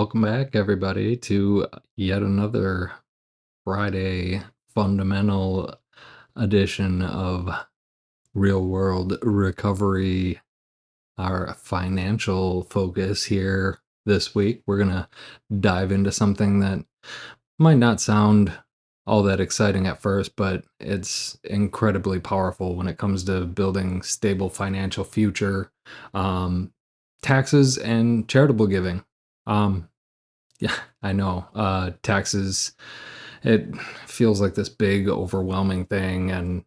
Welcome back, everybody, to yet another Friday fundamental edition of Real World Recovery, our financial focus here this week. We're going to dive into something that might not sound all that exciting at first, but it's incredibly powerful when it comes to building stable financial future, taxes and charitable giving. Um, yeah, I know. Taxes, it feels like this big, overwhelming thing and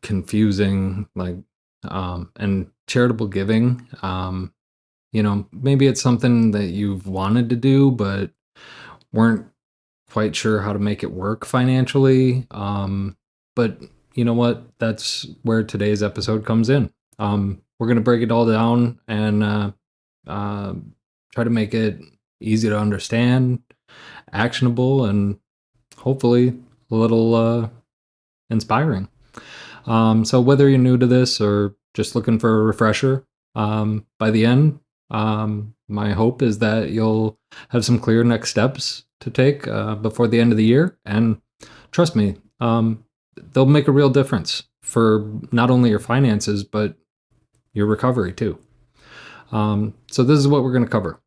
confusing, and charitable giving. Maybe it's something that you've wanted to do, but weren't quite sure how to make it work financially. But you know what? That's where today's episode comes in. We're going to break it all down and uh, try to make it easy to understand, actionable, and hopefully a little inspiring. So whether you're new to this or just looking for a refresher, by the end, my hope is that you'll have some clear next steps to take before the end of the year. And trust me, they'll make a real difference for not only your finances, but your recovery too. So this is what we're going to cover.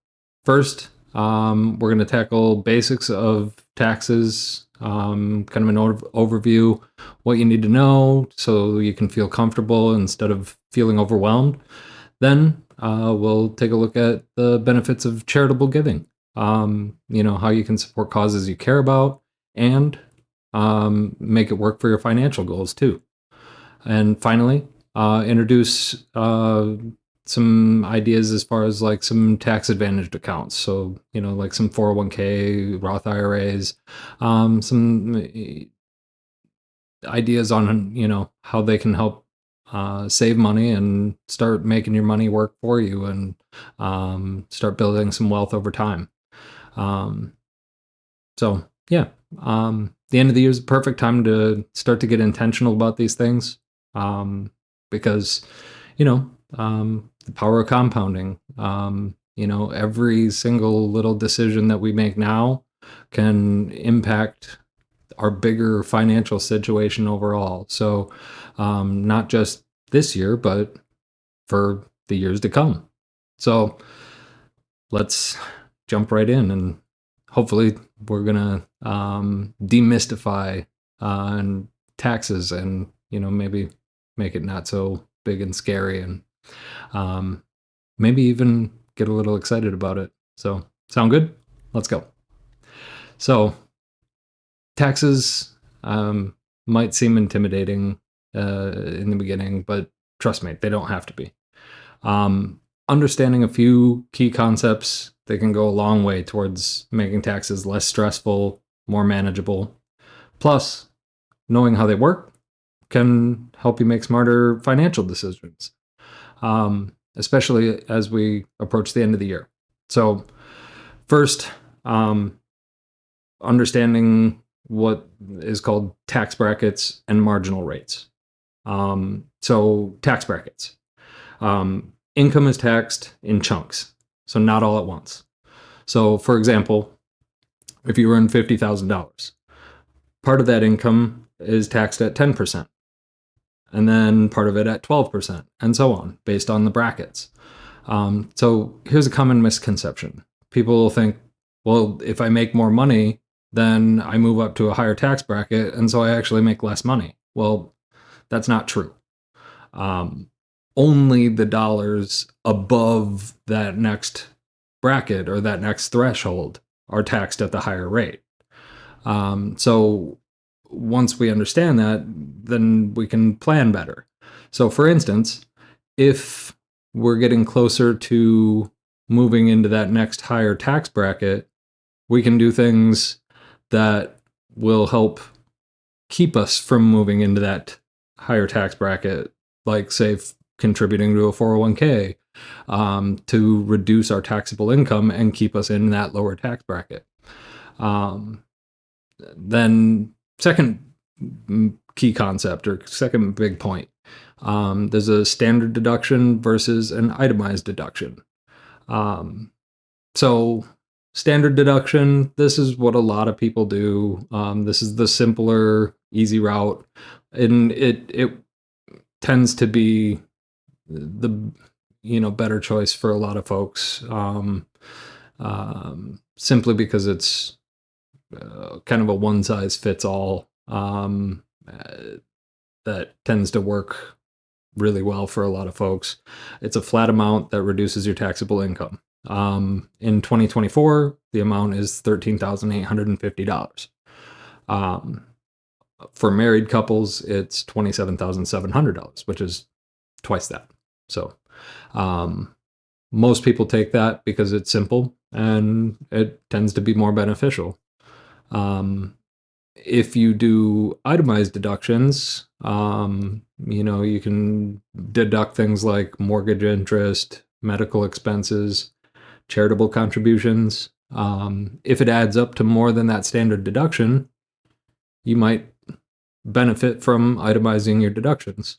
First, we're going to tackle basics of taxes, kind of an overview, what you need to know so you can feel comfortable instead of feeling overwhelmed. Then we'll take a look at the benefits of charitable giving, how you can support causes you care about and make it work for your financial goals too. And finally, introduce some ideas as far as like some tax advantaged accounts. So, like some 401k, Roth IRAs, some ideas on, how they can help save money and start making your money work for you and start building some wealth over time. The end of the year is a perfect time to start to get intentional about these things because, the power of compounding. Every single little decision that we make now can impact our bigger financial situation overall. So, not just this year, but for the years to come. So, let's jump right in, and hopefully, we're gonna demystify taxes, and maybe make it not so big and scary, and maybe even get a little excited about it. So, sound good? Let's go. So, taxes might seem intimidating in the beginning, but trust me, they don't have to be. Understanding a few key concepts, they can go a long way towards making taxes less stressful, more manageable. Plus, knowing how they work can help you make smarter financial decisions, especially as we approach the end of the year. So, first, understanding what is called tax brackets and marginal rates. So, tax brackets. Income is taxed in chunks, so not all at once. So, for example, if you earn $50,000, part of that income is taxed at 10%, and then part of it at 12%, and so on, based on the brackets. So here's a common misconception. People will think, well, if I make more money, then I move up to a higher tax bracket, and so I actually make less money. Well, that's not true. Only the dollars above that next bracket or that next threshold are taxed at the higher rate. So once we understand that, then we can plan better. So for instance, if we're getting closer to moving into that next higher tax bracket, we can do things that will help keep us from moving into that higher tax bracket, like say contributing to a 401k to reduce our taxable income and keep us in that lower tax bracket. Then second key concept or second big point, there's a standard deduction versus an itemized deduction. So standard deduction, this is what a lot of people do. This is the simpler, easy route, and it tends to be the better choice for a lot of folks. Simply because it's kind of a one size fits all. That tends to work really well for a lot of folks. It's a flat amount that reduces your taxable income. In 2024, the amount is $13,850. For married couples, it's $27,700, which is twice that. So, most people take that because it's simple and it tends to be more beneficial. If you do itemized deductions, you can deduct things like mortgage interest, medical expenses, charitable contributions. If it adds up to more than that standard deduction, you might benefit from itemizing your deductions.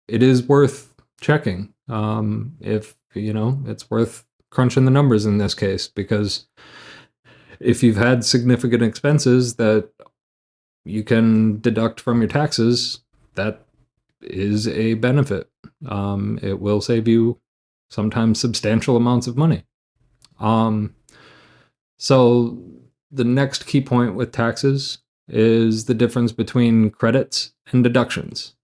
It is worth checking. If it's worth crunching the numbers in this case, because if you've had significant expenses that you can deduct from your taxes, that is a benefit. It will save you sometimes substantial amounts of money. So the next key point with taxes is the difference between credits and deductions.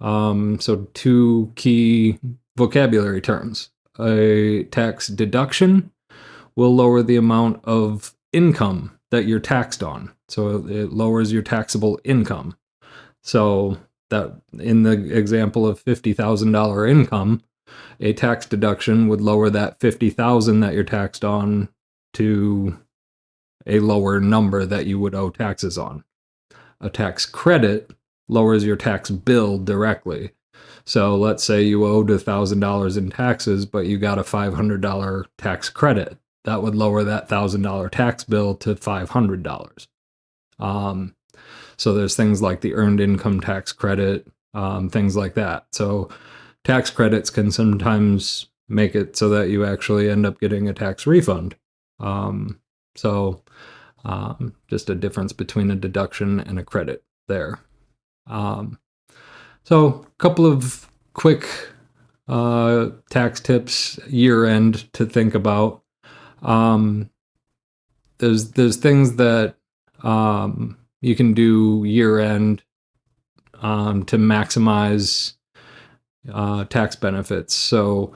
So two key vocabulary terms. A tax deduction will lower the amount of income that you're taxed on. So it lowers your taxable income. So that in the example of $50,000 income, a tax deduction would lower that $50,000 that you're taxed on to a lower number that you would owe taxes on. A tax credit lowers your tax bill directly. So let's say you owed $1,000 in taxes, but you got a $500 tax credit. That would lower that $1,000 tax bill to $500. So there's things like the earned income tax credit, things like that. So tax credits can sometimes make it so that you actually end up getting a tax refund. Just a difference between a deduction and a credit there. So a couple of quick tax tips year end to think about. There's things that you can do year end to maximize tax benefits. So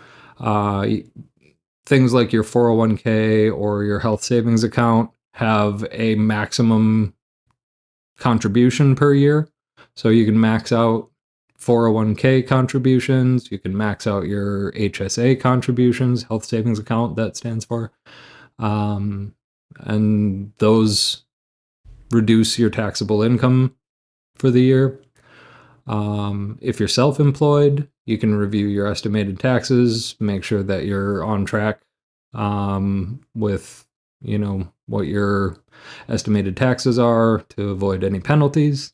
things like your 401k or your health savings account have a maximum contribution per year. So you can max out 401k contributions. You can max out your HSA contributions, health savings account, that stands for. And those reduce your taxable income for the year. If you're self-employed, you can review your estimated taxes, make sure that you're on track with what your estimated taxes are to avoid any penalties,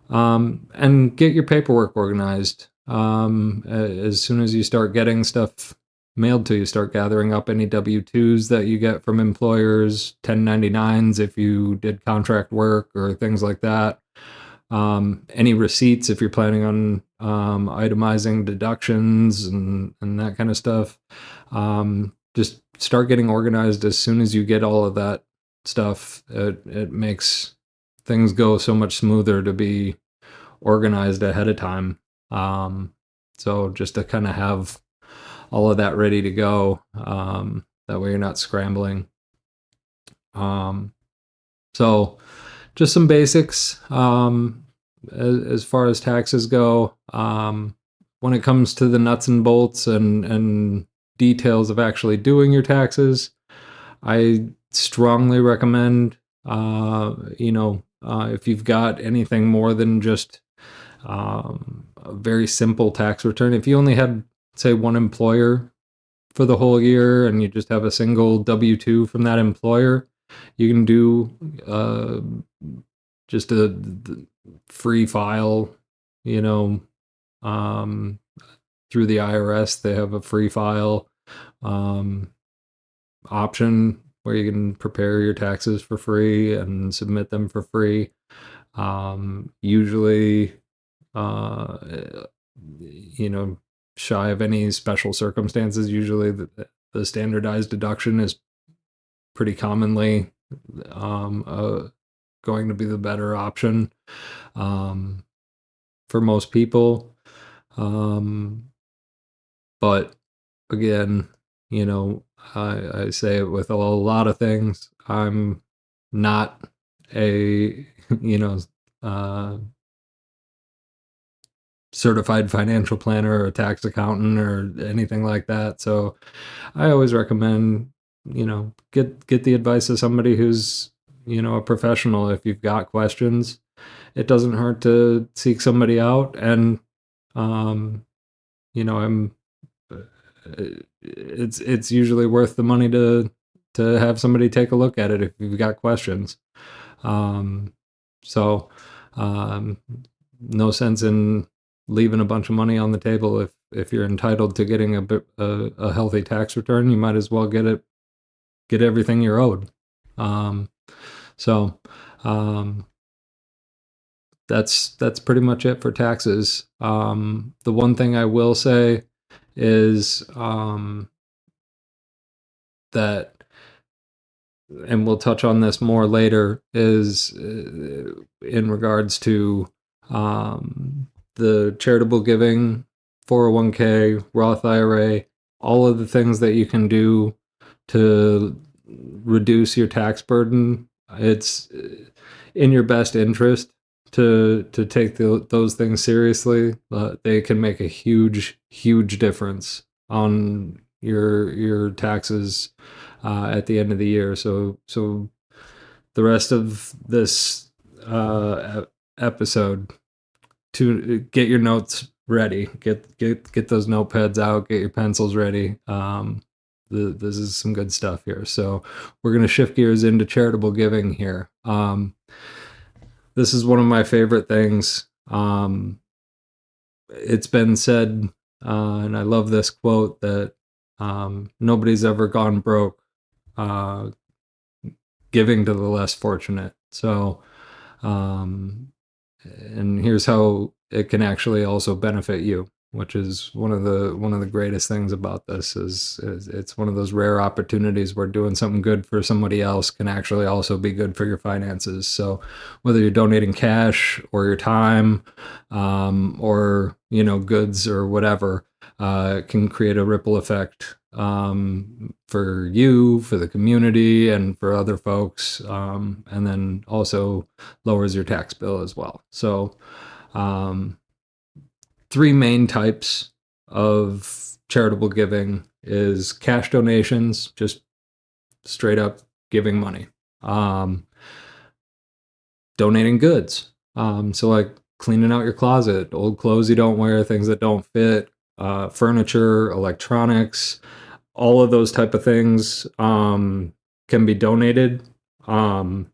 and get your paperwork organized. As soon as you start getting stuff mailed to you, start gathering up any W-2s that you get from employers, 1099s if you did contract work or things like that. Any receipts if you're planning on itemizing deductions and that kind of stuff. Just start getting organized as soon as you get all of that stuff. It makes things go so much smoother to be organized ahead of time. So just to kind of have all of that ready to go, that way you're not scrambling. So just some basics as far as taxes go. When it comes to the nuts and bolts and details of actually doing your taxes, I strongly recommend, if you've got anything more than just a very simple tax return, if you only had, say, one employer for the whole year and you just have a single W-2 from that employer, you can do just a free file, through the IRS. They have a free file option where you can prepare your taxes for free and submit them for free. Usually, uh, you know, shy of any special circumstances, usually the standardized deduction is pretty commonly going to be the better option um, for most people. But again, I say it with a lot of things. I'm not a, you know, uh, certified financial planner or a tax accountant or anything like that. So I always recommend, get the advice of somebody who's, a professional. If you've got questions, it doesn't hurt to seek somebody out. And, um, I'm it's usually worth the money to have somebody take a look at it if you've got questions. Um, so um, no sense in leaving a bunch of money on the table if you're entitled to getting a healthy tax return. You might as well get everything you're owed. Um, so um, that's pretty much it for taxes. The one thing I will say is that, and we'll touch on this more later, is in regards to the charitable giving, 401k, Roth IRA, all of the things that you can do to reduce your tax burden. It's in your best interest to take those things seriously. They can make a huge difference on your taxes at the end of the year. So the rest of this episode, to get your notes ready, get those notepads out, get your pencils ready. This is some good stuff here. So we're going to shift gears into charitable giving here. This is one of my favorite things. It's been said, and I love this quote, that nobody's ever gone broke giving to the less fortunate. So, and here's how it can actually also benefit you, which is one of the greatest things about this is it's one of those rare opportunities where doing something good for somebody else can actually also be good for your finances. So whether you're donating cash or your time, or goods or whatever, it can create a ripple effect for you, for the community, and for other folks, and then also lowers your tax bill as well. So three main types of charitable giving is cash donations, just straight up giving money. Donating goods, so like cleaning out your closet, old clothes you don't wear, things that don't fit, furniture, electronics, all of those type of things can be donated. And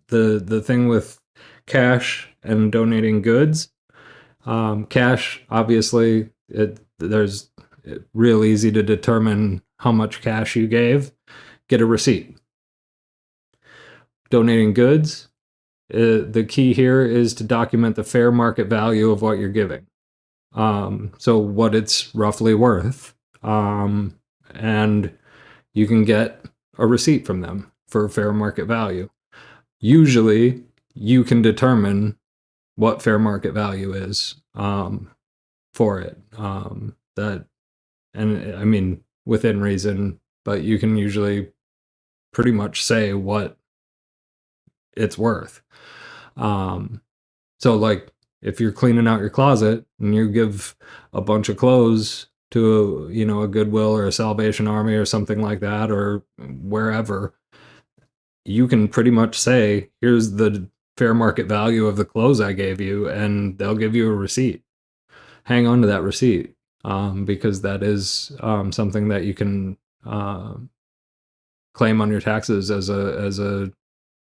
the thing with cash and donating goods, cash, obviously, there's real easy to determine how much cash you gave. Get a receipt. Donating goods, the key here is to document the fair market value of what you're giving. So what it's roughly worth. And you can get a receipt from them for fair market value. Usually, you can determine what fair market value is for it. And I mean, within reason, but you can usually pretty much say what it's worth. So like, if you're cleaning out your closet and you give a bunch of clothes to a Goodwill or a Salvation Army or something like that, or wherever, you can pretty much say, here's the fair market value of the clothes I gave you, and they'll give you a receipt. Hang on to that receipt, because that is something that you can claim on your taxes as a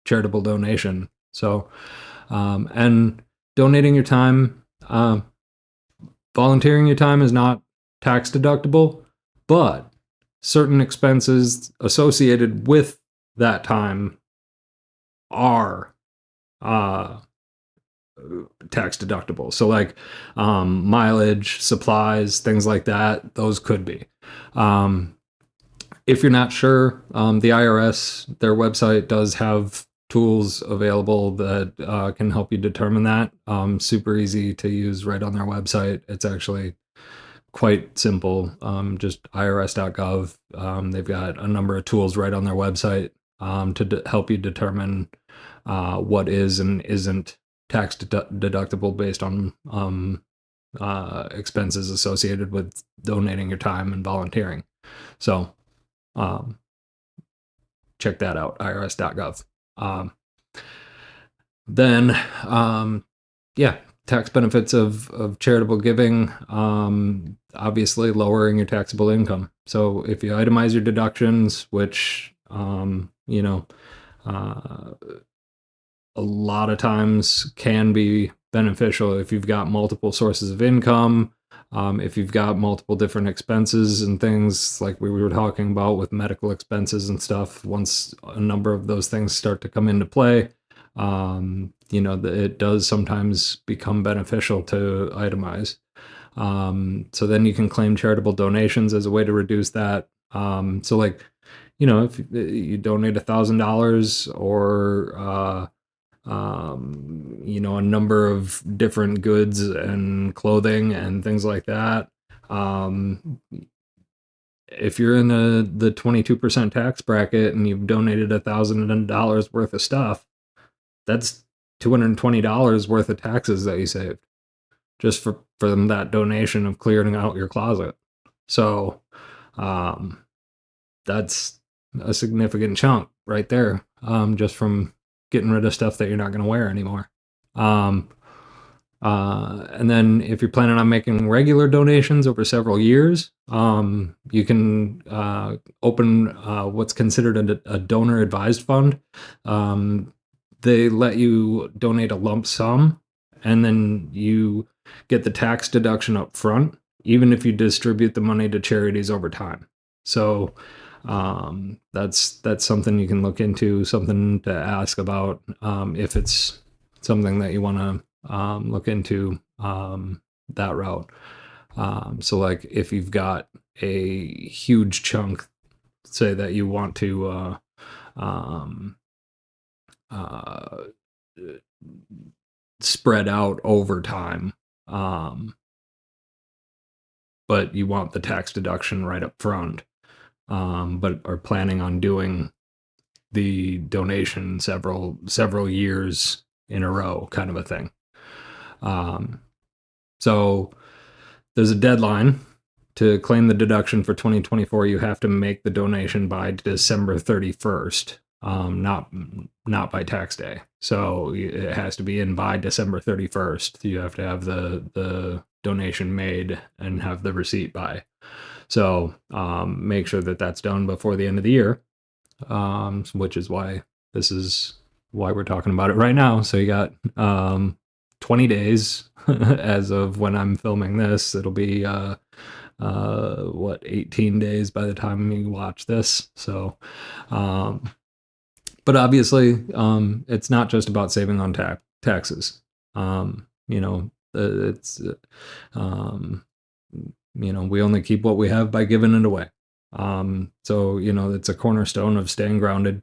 charitable donation. So, and donating your time, volunteering your time is not tax deductible, but certain expenses associated with that time are uh, tax deductible. So like mileage, supplies, things like that, those could be. Um, if you're not sure, the IRS, their website does have tools available that can help you determine that. Super easy to use right on their website. It's actually quite simple. Just irs.gov. They've got a number of tools right on their website to help you determine what is and isn't tax deductible based on expenses associated with donating your time and volunteering. So um, check that out, irs.gov. Then, yeah, tax benefits of charitable giving, obviously lowering your taxable income. So if you itemize your deductions, which, a lot of times can be beneficial if you've got multiple sources of income, if you've got multiple different expenses and things like we were talking about with medical expenses and stuff. Once a number of those things start to come into play, it does sometimes become beneficial to itemize. So then you can claim charitable donations as a way to reduce that. So like, if you donate $1,000 or a number of different goods and clothing and things like that. If you're in the 22% tax bracket and you've donated $1,000 worth of stuff, that's $220 worth of taxes that you saved just for that donation of clearing out your closet. So that's a significant chunk right there, just from getting rid of stuff that you're not going to wear anymore. And then if you're planning on making regular donations over several years, you can open what's considered a donor advised fund. They let you donate a lump sum, and then you get the tax deduction up front, even if you distribute the money to charities over time. So that's something you can look into, something to ask about if it's something that you want to look into that route. So like if you've got a huge chunk, say that you want to spread out over time, but you want the tax deduction right up front, but are planning on doing the donation several years in a row, kind of a thing. So there's a deadline to claim the deduction for 2024. You have to make the donation by December 31st, not by tax day. So it has to be in by December 31st. You have to have the donation made and have the receipt by. So make sure that that's done before the end of the year, which is why we're talking about it right now. So you got 20 days as of when I'm filming this. It'll be 18 days by the time you watch this. So but obviously it's not just about saving on taxes. It's we only keep what we have by giving it away. So it's a cornerstone of staying grounded.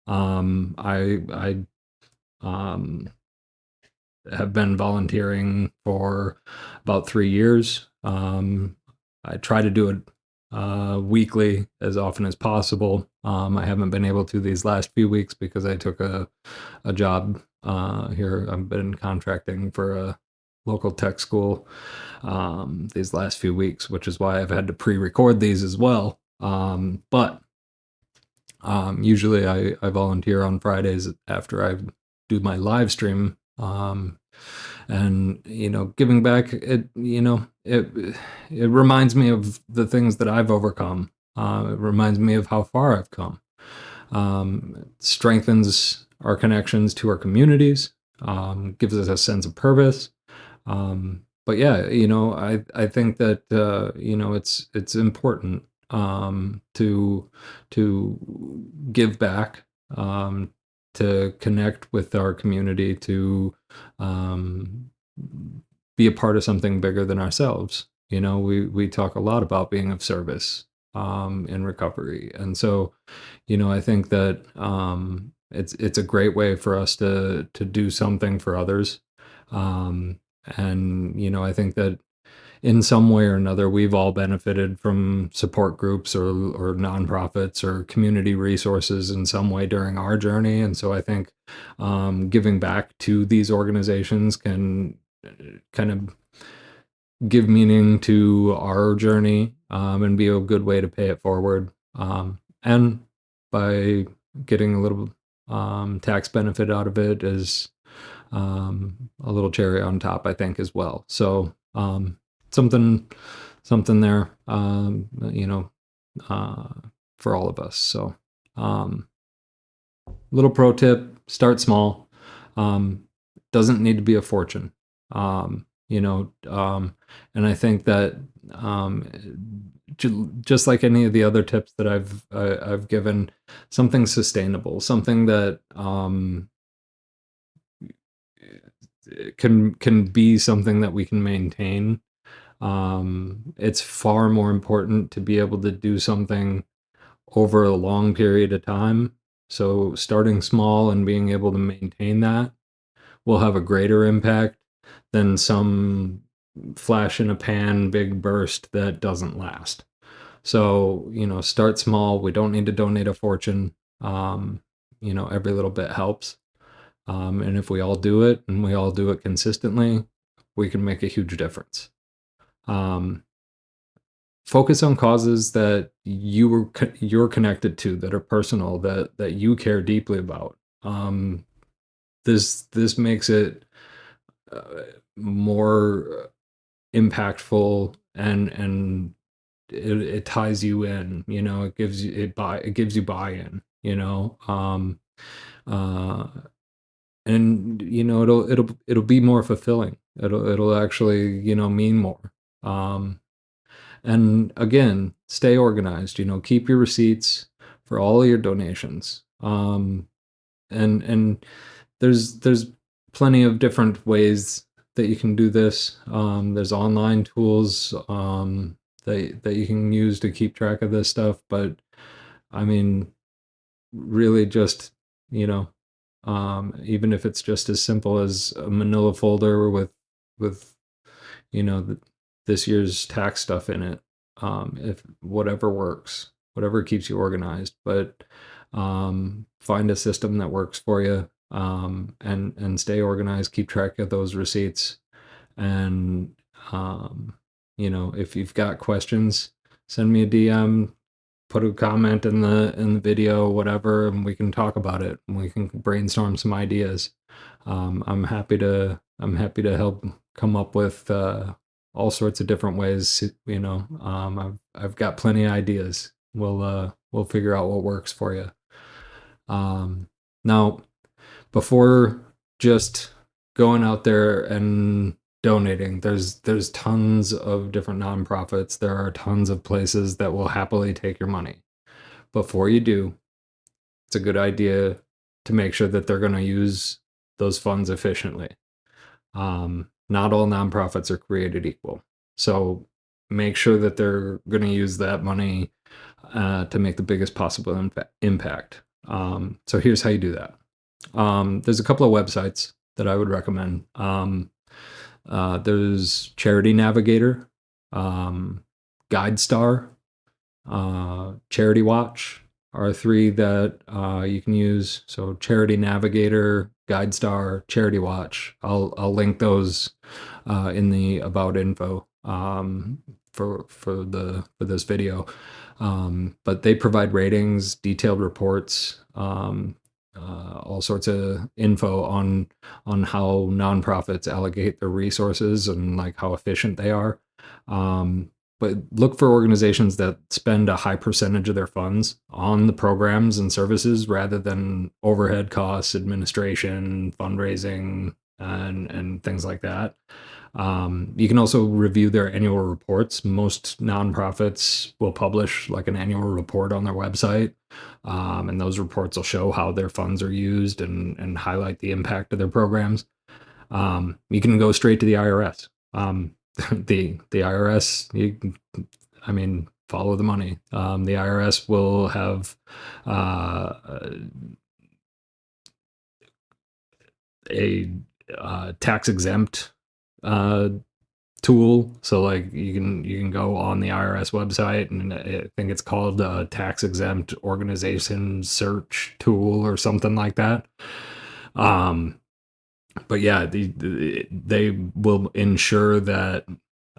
I have been volunteering for about 3 years. I try to do it weekly as often as possible. I haven't been able to these last few weeks because I took a job here. I've been contracting for a local tech school these last few weeks, which is why I've had to pre-record these as well. But usually I volunteer on Fridays after I do my live stream. And giving back, it reminds me of the things that I've overcome. It reminds me of how far I've come. It strengthens our connections to our communities, gives us a sense of purpose. But yeah, I think that it's important to give back, um, to connect with our community, to um, be a part of something bigger than ourselves. We talk a lot about being of service in recovery, and so I think that it's a great way for us to do something for others, um, and I think that in some way or another, we've all benefited from support groups or nonprofits or community resources in some way during our journey. And so I think giving back to these organizations can kind of give meaning to our journey, and be a good way to pay it forward. And by getting a little tax benefit out of it is a little cherry on top, I think, as well. So something, something there, uh, for all of us. So, little pro tip: start small. Doesn't need to be a fortune. Um, you know, um, and I think that um, just like any of the other tips that I've given, something sustainable, something that can be something that we can maintain. It's far more important to be able to do something over a long period of time. So starting small and being able to maintain that will have a greater impact than some flash in a pan big burst that doesn't last. So, start small. We don't need to donate a fortune. Every little bit helps. And if we all do it and we all do it consistently, we can make a huge difference. Um, Focus on causes that you're connected to, that are personal, that you care deeply about. This makes it uh, more impactful, and it ties you in. It gives you buy-in. Uh, and it'll be more fulfilling. It'll actually mean more. Um, And again, stay organized. Keep your receipts for all of your donations. And there's plenty of different ways that you can do this. There's online tools that you can use to keep track of this stuff. But I mean, really, just you know, even if it's just as simple as a Manila folder with this year's tax stuff in it. If whatever works, whatever keeps you organized, but find a system that works for you, and stay organized. Keep track of those receipts, and if you've got questions, send me a DM, put a comment in the video, whatever, and we can talk about it. And we can brainstorm some ideas. I'm happy to help come up with all sorts of different ways. I've got plenty of ideas. We'll figure out what works for you. Now, before just going out there and donating, there's tons of different nonprofits. There are tons of places that will happily take your money. Before you do, it's a good idea to make sure that they're going to use those funds efficiently. Not all nonprofits are created equal. So make sure that they're going to use that money to make the biggest possible impact. So here's how you do that. There's a couple of websites that I would recommend. There's Charity Navigator, GuideStar, Charity Watch are three that you can use. So Charity Navigator, GuideStar, Charity Watch. I'll link those in the about info for this video. But they provide ratings, detailed reports, all sorts of info on how nonprofits allocate their resources and like how efficient they are. But look for organizations that spend a high percentage of their funds on the programs and services rather than overhead costs, administration, fundraising, and things like that. You can also review their annual reports. Most nonprofits will publish like an annual report on their website, and those reports will show how their funds are used and highlight the impact of their programs. You can go straight to the IRS. The IRS, I mean, follow the money. The IRS will have uh, a tax exempt uh, tool. So like you can go on the IRS website, and I think it's called a tax exempt organization search tool or something like that. Um, but yeah, they will ensure that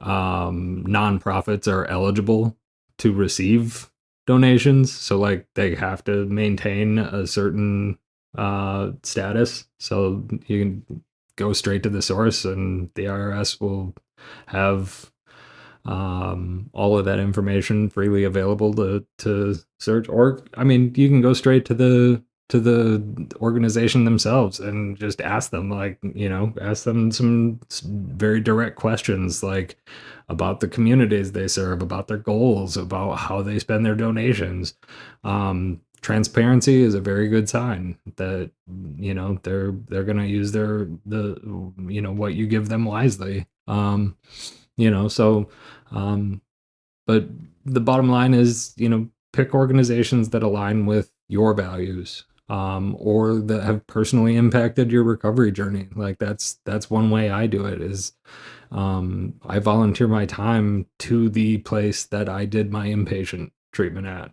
nonprofits are eligible to receive donations. So like they have to maintain a certain status. So you can go straight to the source, and the IRS will have all of that information freely available to search. Or I mean, you can go straight to the organization themselves and just ask them, like, ask them some very direct questions, like about the communities they serve, about their goals, about how they spend their donations. Transparency is a very good sign that they're going to use the what you give them wisely. So um, but the bottom line is, pick organizations that align with your values, or that have personally impacted your recovery journey. Like that's one way I do it is I volunteer my time to the place that I did my inpatient treatment at.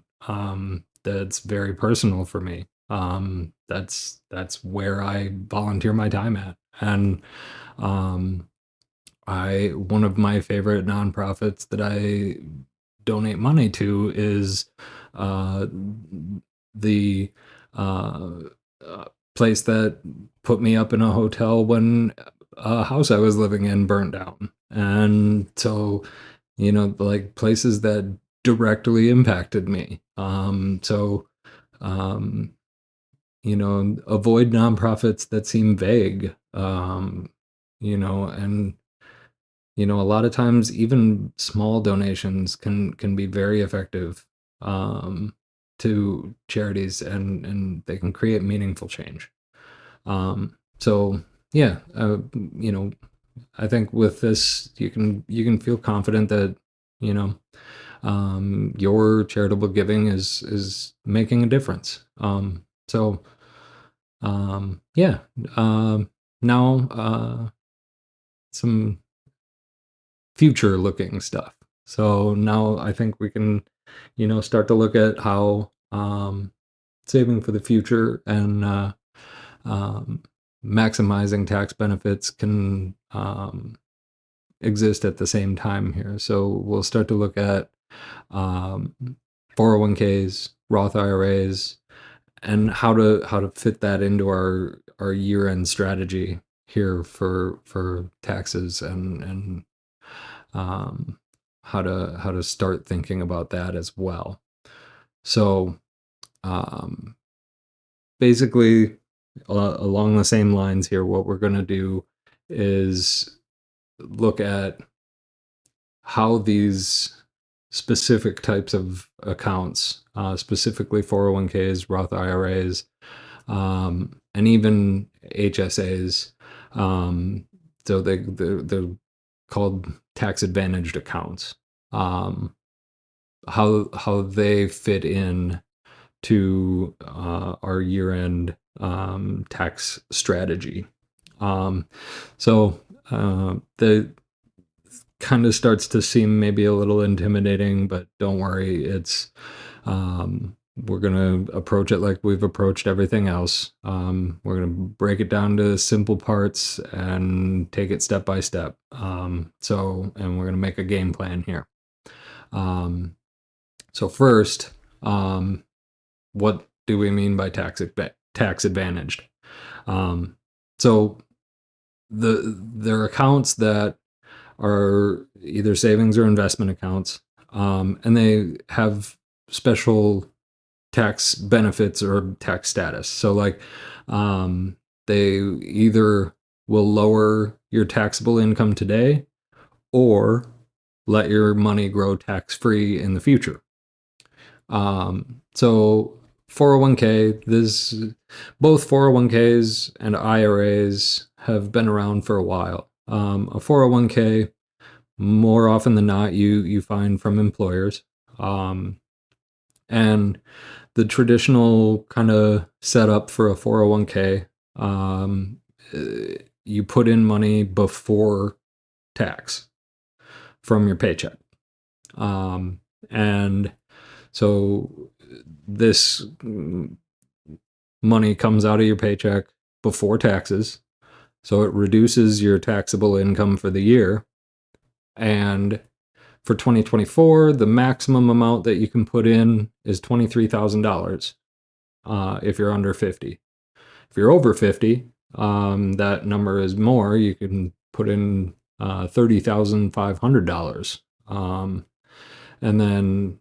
That's very personal for me. That's where I volunteer my time at. And um, I one of my favorite nonprofits that I donate money to is uh, the uh, uh, place that put me up in a hotel when a house I was living in burnt down. And so, like places that directly impacted me. Um, avoid nonprofits that seem vague. And a lot of times even small donations can be very effective um, to charities, and they can create meaningful change. So yeah, I think with this you can feel confident that you know your charitable giving is making a difference. Yeah. Now some future looking stuff. So now I think we can, start to look at how saving for the future and um, maximizing tax benefits can exist at the same time here. So we'll start to look at um, 401ks, Roth IRAs, and how to fit that into our year end strategy here for taxes and um, how to start thinking about that as well. So um, basically, along the same lines here, what we're going to do is look at how these specific types of accounts, specifically 401ks, Roth IRAs, and even HSAs. So they're called tax advantaged accounts. How they fit in to our year end tax strategy. So the kind of starts to seem maybe a little intimidating, but don't worry, it's we're going to approach it like we've approached everything else. We're going to break it down to simple parts and take it step by step. And we're going to make a game plan here. So first, what do we mean by tax advantaged? So there are accounts that are either savings or investment accounts, and they have special tax benefits or tax status. So like they either will lower your taxable income today or let your money grow tax-free in the future. So 401k, both 401ks and IRAs have been around for a while. A 401k, more often than not, you find from employers. And the traditional kind of setup for a 401k, you put in money before tax from your paycheck. And so this money comes out of your paycheck before taxes. So it reduces your taxable income for the year. And for 2024, the maximum amount that you can put in is $23,000 if you're under 50. If you're over 50, that number is more. You can put in $30,500. And then,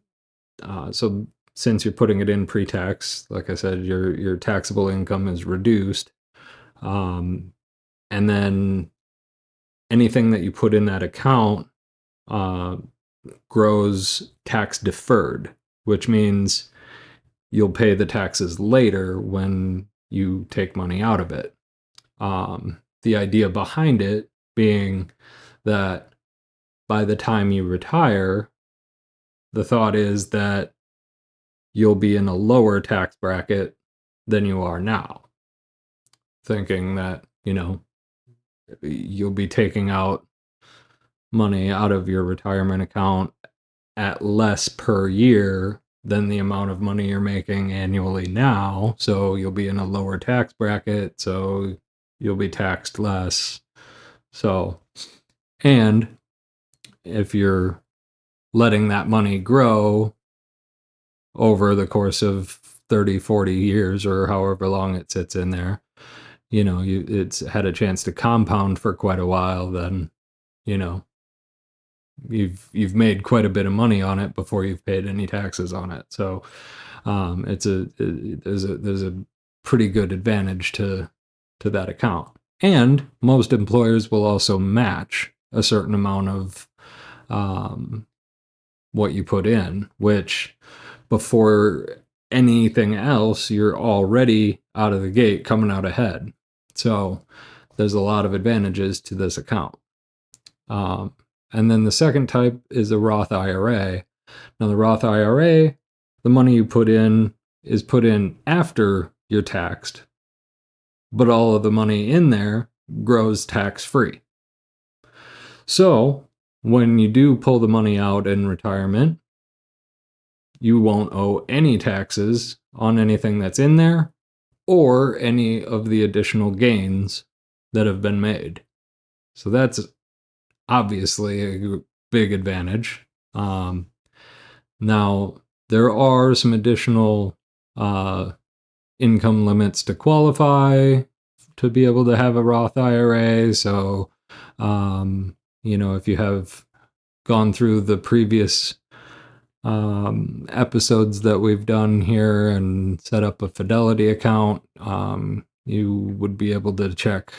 so since you're putting it in pre-tax, like I said, your taxable income is reduced. And then anything that you put in that account grows tax deferred, which means you'll pay the taxes later when you take money out of it. The idea behind it being that by the time you retire, the thought is that you'll be in a lower tax bracket than you are now. Thinking that, you'll be taking out money out of your retirement account at less per year than the amount of money you're making annually now. So you'll be in a lower tax bracket. So you'll be taxed less. So, and if you're letting that money grow over the course of 30, 40 years or however long it sits in there, it's had a chance to compound for quite a while, then, you've made quite a bit of money on it before you've paid any taxes on it. So there's a pretty good advantage to that account. And most employers will also match a certain amount of what you put in, which before anything else, you're already out of the gate coming out ahead. So there's a lot of advantages to this account. And then the second type is a Roth IRA. Now, the Roth IRA, the money you put in is put in after you're taxed, but all of the money in there grows tax-free. So when you do pull the money out in retirement, you won't owe any taxes on anything that's in there or any of the additional gains that have been made. So that's obviously a big advantage. Now, there are some additional income limits to qualify to be able to have a Roth IRA. So, if you have gone through the previous episodes that we've done here and set up a Fidelity account, you would be able to check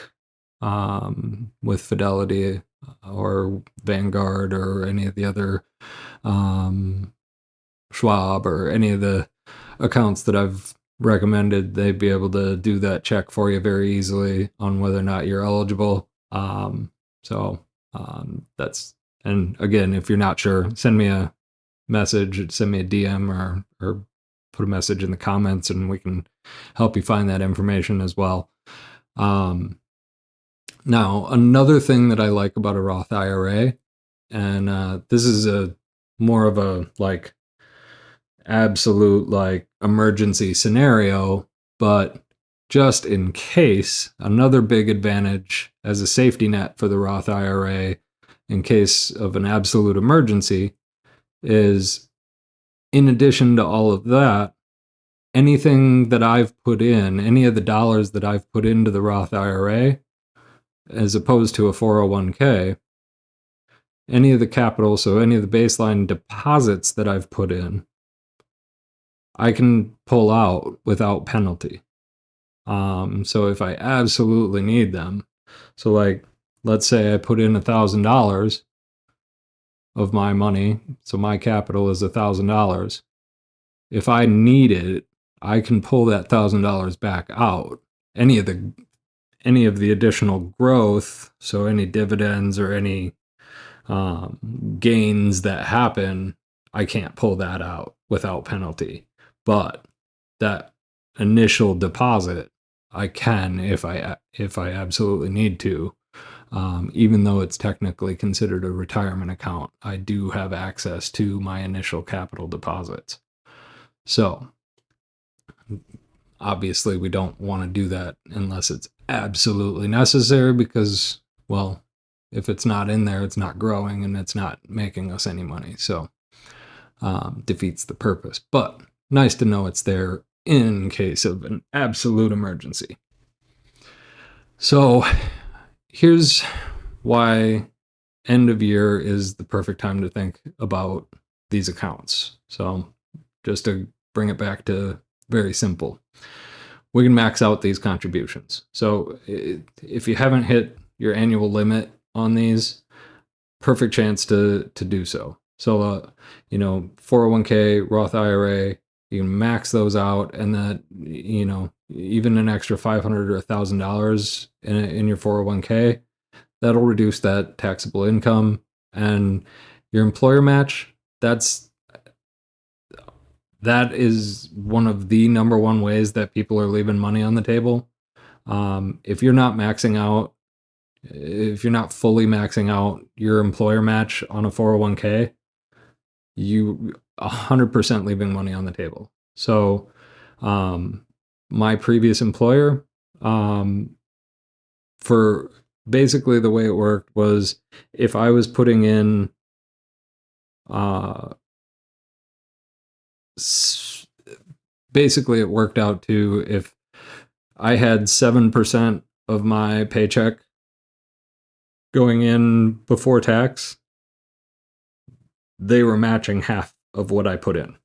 with Fidelity or Vanguard or any of the other Schwab or any of the accounts that I've recommended. They'd be able to do that check for you very easily on whether or not you're eligible. And again, if you're not sure, send me a message, send me a DM or put a message in the comments and we can help you find that information as well. Now, another thing that I like about a Roth IRA, and this is more of a absolute emergency scenario, but just in case, another big advantage as a safety net for the Roth IRA in case of an absolute emergency is, in addition to all of that, anything that I've put in, any of the dollars that I've put into the Roth IRA, as opposed to a 401k, any of the capital, so any of the baseline deposits that I've put in, I can pull out without penalty. So if I absolutely need them, So like, let's say I put in $1,000 of my money. So my capital is $1,000. If I need it, I can pull that $1,000 back out. Any of the additional growth, so any dividends or any gains that happen, I can't pull that out without penalty. But that initial deposit, I can if I absolutely need to. Even though it's technically considered a retirement account, I do have access to my initial capital deposits. So obviously, we don't want to do that unless it's absolutely necessary because, well, if it's not in there, it's not growing and it's not making us any money. So defeats the purpose. But nice to know it's there in case of an absolute emergency. So here's why end of year is the perfect time to think about these accounts. So just to bring it back to very simple, we can max out these contributions. So if you haven't hit your annual limit on these, perfect chance to do so. So 401k, Roth IRA, you can max those out, and that even an extra $500 or $1,000 in your 401k, that'll reduce that taxable income. And your employer match, that is one of the number one ways that people are leaving money on the table. If you're not fully maxing out your employer match on a 401k, you 100% leaving money on the table. So, my previous employer, for basically the way it worked was if I was putting in, basically it worked out to if I had 7% of my paycheck going in before tax, they were matching half of what I put in.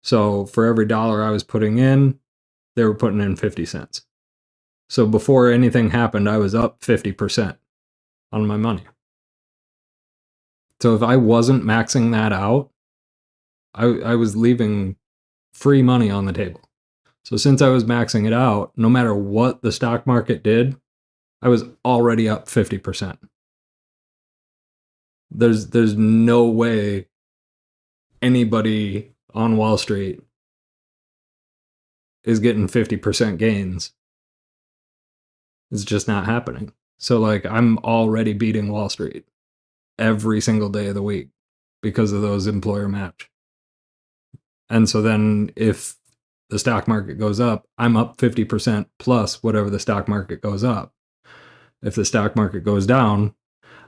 So for every dollar I was putting in, they were putting in 50 cents. So before anything happened, I was up 50% on my money. So if I wasn't maxing that out, I was leaving free money on the table. So since I was maxing it out, no matter what the stock market did, I was already up 50%. There's no way anybody on Wall Street is getting 50% gains. It's just not happening. So like I'm already beating Wall Street every single day of the week because of those employer match. And so then if the stock market goes up, I'm up 50% plus whatever the stock market goes up. If the stock market goes down,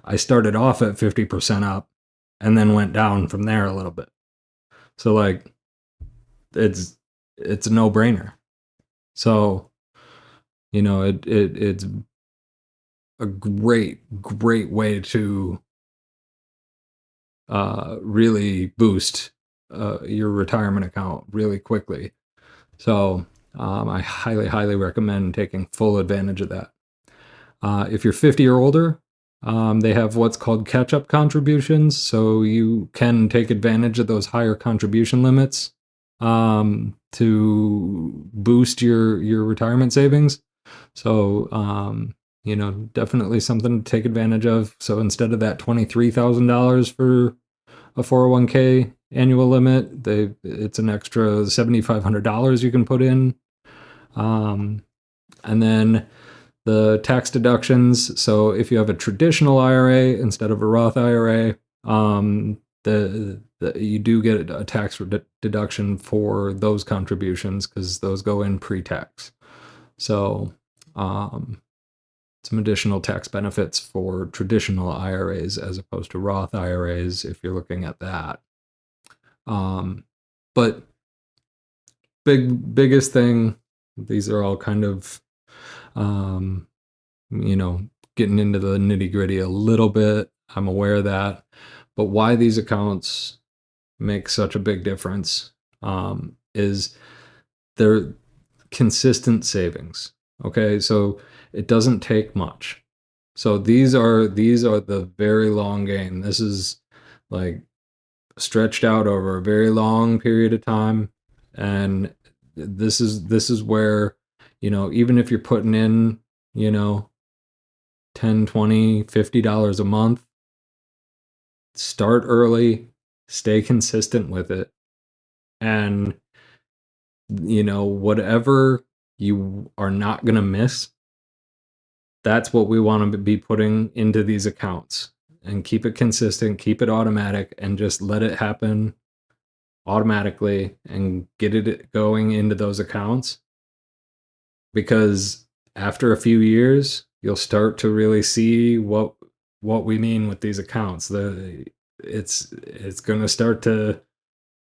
I started off at 50% up and then went down from there a little bit. So like it's a no-brainer. So it's a great way to really boost your retirement account really quickly. So I highly recommend taking full advantage of that. If you're 50 or older, they have what's called catch-up contributions, so you can take advantage of those higher contribution limits to boost your retirement savings. So definitely something to take advantage of. So instead of that $23,000 for a 401k annual limit, it's an extra $7,500 you can put in. And then the tax deductions. So if you have a traditional IRA instead of a Roth IRA, you do get a tax deduction for those contributions because those go in pre-tax. So some additional tax benefits for traditional IRAs as opposed to Roth IRAs if you're looking at that. But biggest thing, these are all kind of getting into the nitty-gritty a little bit. I'm aware of that. But why these accounts make such a big difference is they're consistent savings. Okay, so it doesn't take much. So these are the very long game. This is like stretched out over a very long period of time, and this is where, even if you're putting in, you know 10, 20, $50 a month, start early, stay consistent with it, and whatever you are not going to miss, that's what we want to be putting into these accounts, and keep it consistent, keep it automatic, and just let it happen automatically and get it going into those accounts, because after a few years you'll start to really see what we mean with these accounts. It's going to start to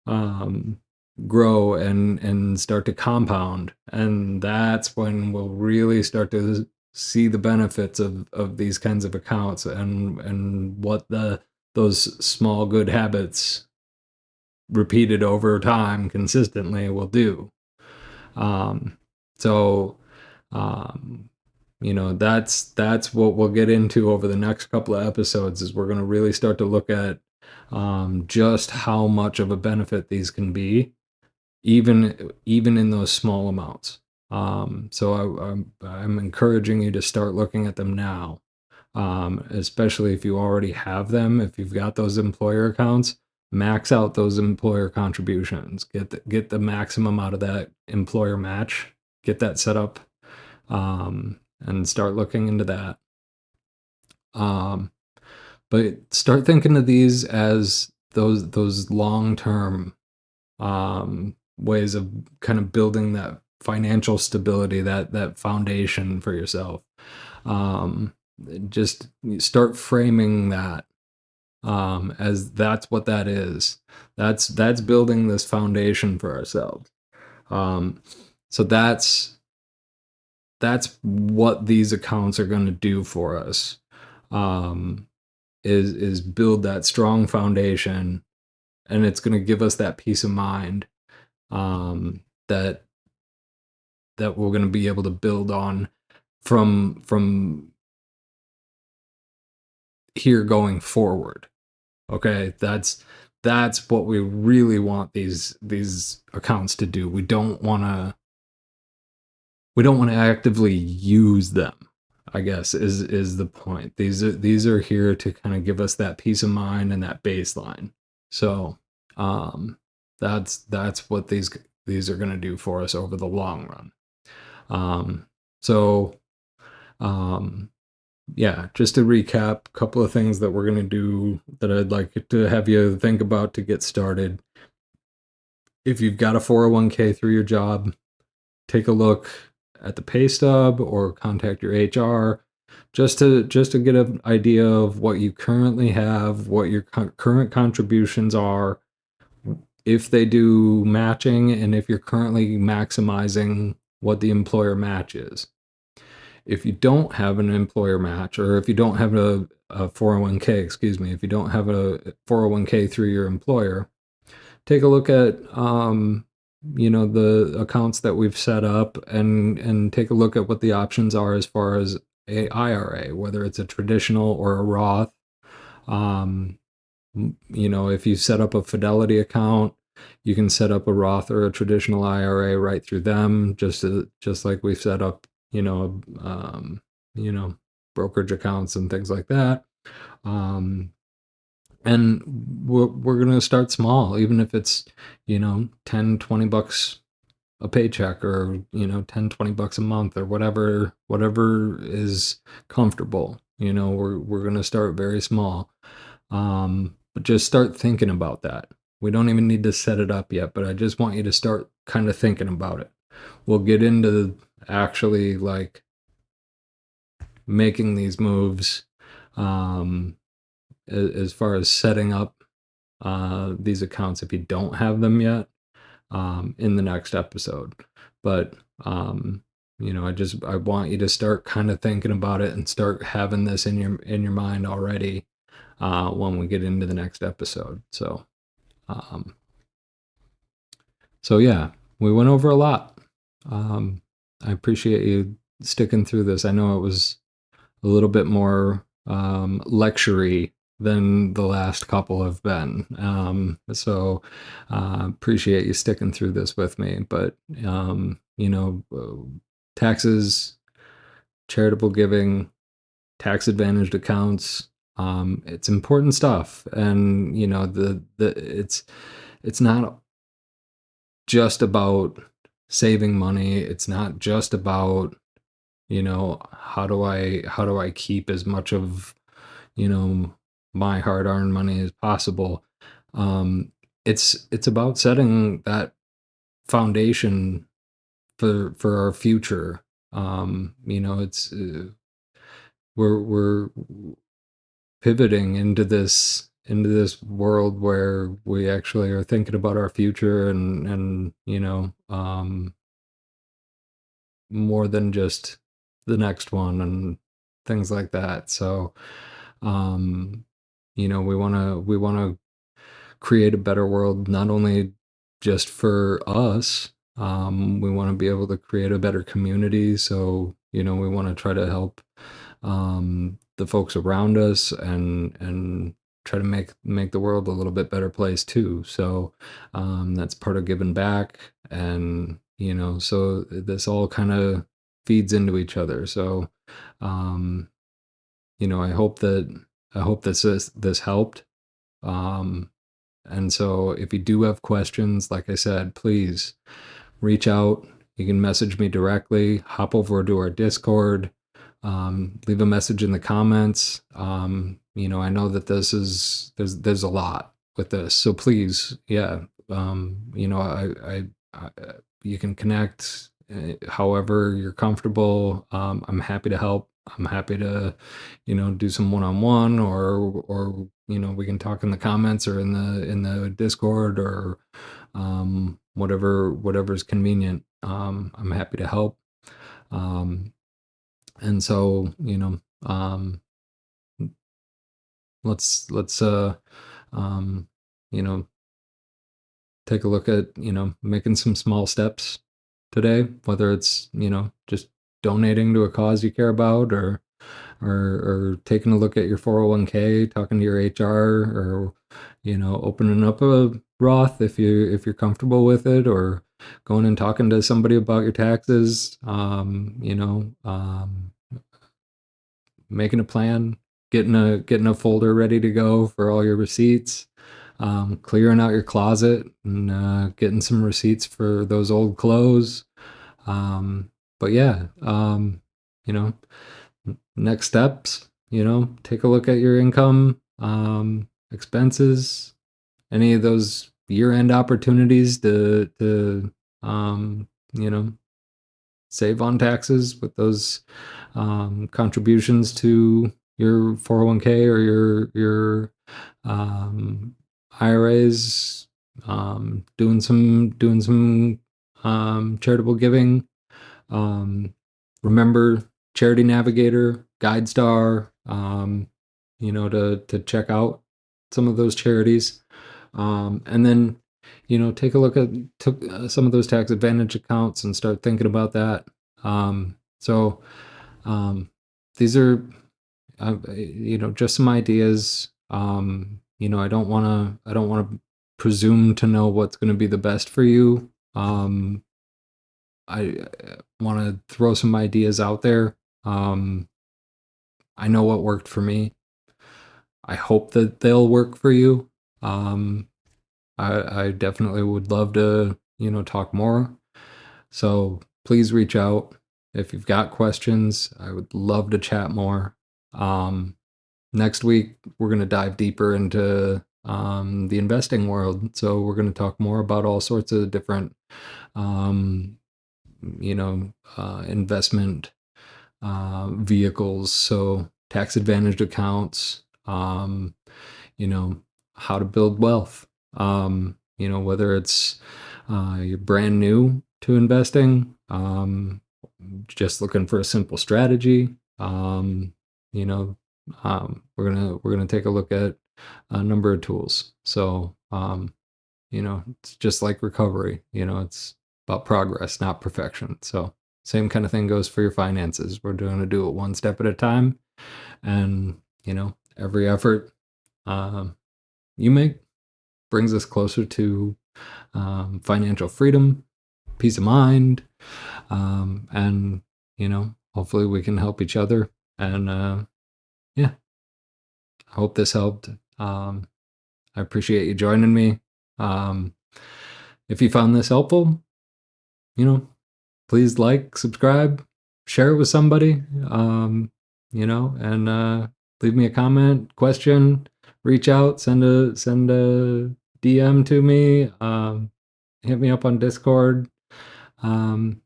um, grow and start to compound, and that's when we'll really start to see the benefits of these kinds of accounts, and what those small good habits repeated over time consistently will do. Um, so, um, that's what we'll get into over the next couple of episodes. Is we're going to really start to look at just how much of a benefit these can be, even in those small amounts. So I'm encouraging you to start looking at them now, especially if you already have them. If you've got those employer accounts, max out those employer contributions. Get the maximum out of that employer match. Get that set up, and start looking into that. Um, but start thinking of these as those long term ways of kind of building that financial stability, that foundation for yourself. Um, just start framing that, as that's what that is. That's building this foundation for ourselves. Um, so that's what these accounts are going to do for us. Um, is build that strong foundation, and it's going to give us that peace of mind, that we're going to be able to build on from here going forward. Okay, that's what we really want these accounts to do. We don't want to actively use them, I guess, is the point. These are here to kind of give us that peace of mind and that baseline. So, um that's what these are going to do for us over the long run. So, um yeah, just to recap, a couple of things that we're going to do that I'd like to have you think about to get started. If you've got a 401k through your job, take a look at the pay stub or contact your HR, just to get an idea of what you currently have, what your current contributions are, if they do matching, and if you're currently maximizing what the employer match is. If you don't have an employer match, or if you don't have a 401k, excuse me, if you don't have a 401k through your employer, take a look at the accounts that we've set up, and take a look at what the options are as far as a IRA, whether it's a traditional or a Roth. Um, if you set up a Fidelity account, you can set up a Roth or a traditional IRA right through them, just like we've set up, you know, brokerage accounts and things like that. And we're going to start small, even if it's, 10, $20 a paycheck, or, 10, $20 a month, or whatever is comfortable. We're going to start very small. But just start thinking about that. We don't even need to set it up yet, but I just want you to start kind of thinking about it. We'll get into actually like making these moves, as far as setting up these accounts if you don't have them yet, in the next episode. But I want you to start kind of thinking about it and start having this in your mind already, when we get into the next episode. Um, so yeah, we went over a lot. I appreciate you sticking through this. I know it was a little bit more lectury than the last couple have been. So appreciate you sticking through this with me. But taxes, charitable giving, tax advantaged accounts. It's important stuff, and it's not just about saving money. It's not just about how do I keep as much of you know my hard earned money as possible. Um, it's about setting that foundation for our future. It's we're pivoting into this world where we actually are thinking about our future and more than just the next one and things like that. So um we want to create a better world, not only just for us. We want to be able to create a better community. So we want to try to help the folks around us and try to make the world a little bit better place too. So that's part of giving back, and so this all kind of feeds into each other. So um, I hope this helped. Um, and so if you do have questions, like I said, please reach out. You can message me directly, hop over to our Discord, leave a message in the comments. I know that there's a lot with this, so please, yeah, I you can connect however you're comfortable. I'm happy to help. I'm happy to, do some one-on-one, or we can talk in the comments or in the Discord, or whatever's convenient. I'm happy to help. And so let's um, you know take a look at making some small steps today, whether it's just donating to a cause you care about, or taking a look at your 401k, talking to your HR, or opening up a Roth if you're comfortable with it, or going and talking to somebody about your taxes. Making a plan, getting a folder ready to go for all your receipts, clearing out your closet, and getting some receipts for those old clothes. But yeah, you know, next steps, take a look at your income, expenses, any of those year-end opportunities to you know save on taxes with those contributions to your 401k or your IRAs. Doing some charitable giving. Remember Charity Navigator, GuideStar, to check out some of those charities. And then take a look at some of those tax advantage accounts and start thinking about that. So these are just some ideas. I don't want to presume to know what's going to be the best for you. I want to throw some ideas out there. I know what worked for me. I hope that they'll work for you. I definitely would love to, talk more. So please reach out if you've got questions. I would love to chat more. Next week, we're going to dive deeper into the investing world. So we're going to talk more about all sorts of different, investment vehicles. So tax advantaged accounts, how to build wealth. Whether it's you're brand new to investing, just looking for a simple strategy. We're gonna take a look at a number of tools. So it's just like recovery. It's about progress, not perfection. So same kind of thing goes for your finances. We're going to do it one step at a time. And, every effort um, you make brings us closer to financial freedom, peace of mind, and, hopefully we can help each other. And yeah, I hope this helped. I appreciate you joining me. Um, if you found this helpful, you know, please like, subscribe, share it with somebody, and leave me a comment, question, reach out, send a DM to me, hit me up on Discord. Um,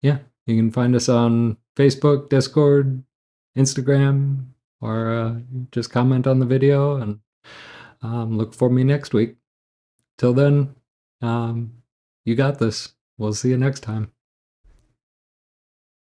yeah, you can find us on Facebook, Discord, Instagram, or just comment on the video and look for me next week. Till then, um, you got this. We'll see you next time.